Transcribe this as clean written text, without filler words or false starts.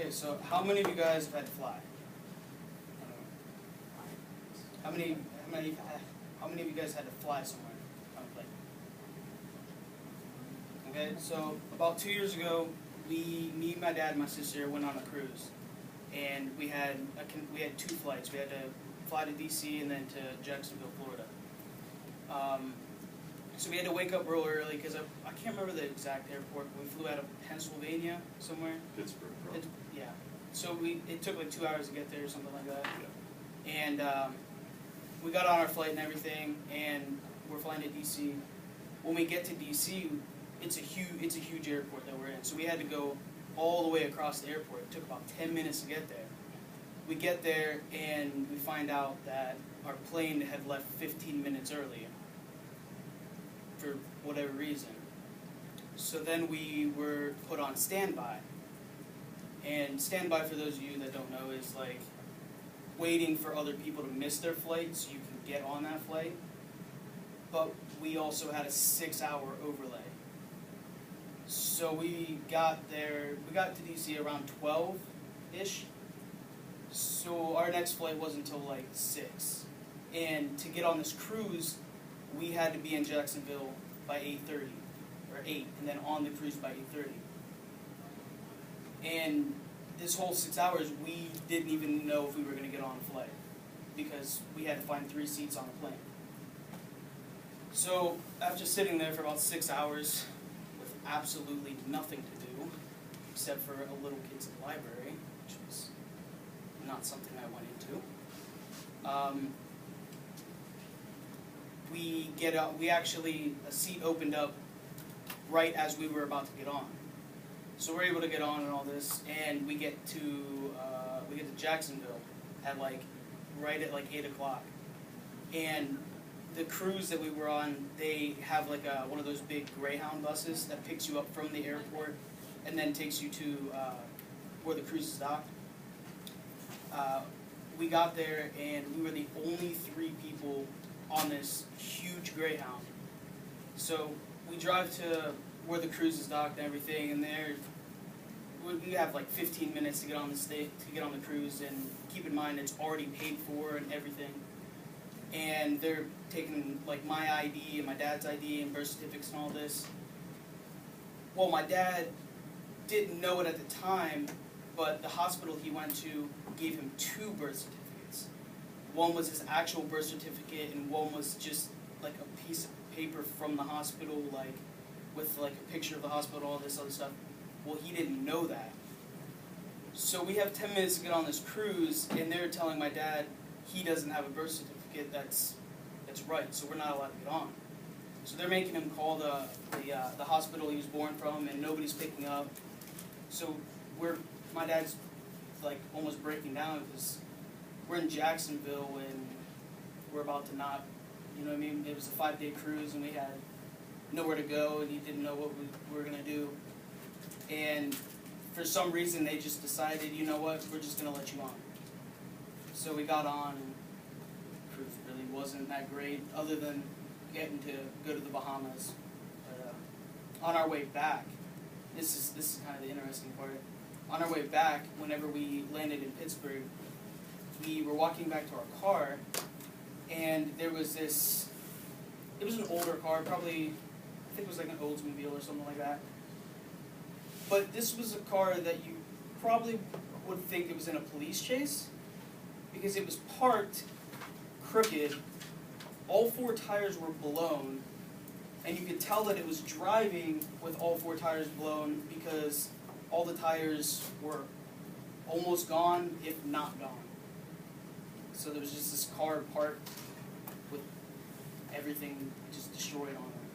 Okay, so how many of you guys have had to fly? How many of you guys had to fly somewhere on a plane? Okay, so about 2 years ago, me, my dad, and my sister went on a cruise, and we had 2 flights. We had to fly to DC and then to Jacksonville, Florida. So we had to wake up real early because I can't remember the exact airport. But we flew out of Pennsylvania somewhere. Pittsburgh, bro. Yeah. So it took like 2 hours to get there or something like that. Yeah. And we got on our flight and everything, and we're flying to DC. When we get to DC, it's a huge airport that we're in. So we had to go all the way across the airport. It took about 10 minutes to get there. We get there and we find out that our plane had left 15 minutes early for whatever reason. So then we were put on standby. And standby, for those of you that don't know, is like waiting for other people to miss their flight so you can get on that flight. But we also had a 6-hour overlay. So we got to DC around 12-ish. So our next flight wasn't until like 6. And to get on this cruise, we had to be in Jacksonville by 8:30, or 8, and then on the cruise by 8:30. And this whole 6 hours, we didn't even know if we were going to get on a flight because we had to find 3 seats on the plane. So after sitting there for about 6 hours with absolutely nothing to do except for a little kids library, which was not something I went into, a seat opened up right as we were about to get on. So we're able to get on and all this, and we get to Jacksonville at right at 8 o'clock. And the cruise that we were on, they have one of those big Greyhound buses that picks you up from the airport and then takes you to where the cruise is docked. We got there, and we were the only 3 people on this huge Greyhound. So we drive to where the cruise is docked and everything, and we have 15 minutes to get on the cruise, and keep in mind it's already paid for and everything. And they're taking my ID and my dad's ID and birth certificates and all this. Well, my dad didn't know it at the time, but the hospital he went to gave him 2 birth certificates. One was his actual birth certificate, and one was just a piece of paper from the hospital, with a picture of the hospital, all this other stuff. Well, he didn't know that. So we have 10 minutes to get on this cruise, and they're telling my dad he doesn't have a birth certificate that's right, so we're not allowed to get on. So they're making him call the hospital he was born from, and nobody's picking up. So my dad's almost breaking down because we're in Jacksonville and we're about to not, you know what I mean? It was a 5-day cruise and we had nowhere to go, and he didn't know what we were going to do. And for some reason they just decided, you know what, we're just going to let you on. So we got on, and the cruise really wasn't that great other than getting to go to the Bahamas. But on our way back, this is kind of the interesting part. On our way back, whenever we landed in Pittsburgh, we were walking back to our car, and there was this, it was an older car, probably, I think it was an Oldsmobile or something like that. But this was a car that you probably would think it was in a police chase, because it was parked crooked, all 4 tires were blown, and you could tell that it was driving with all 4 tires blown because all the tires were almost gone, if not gone. So there was just this car parked with everything just destroyed on it.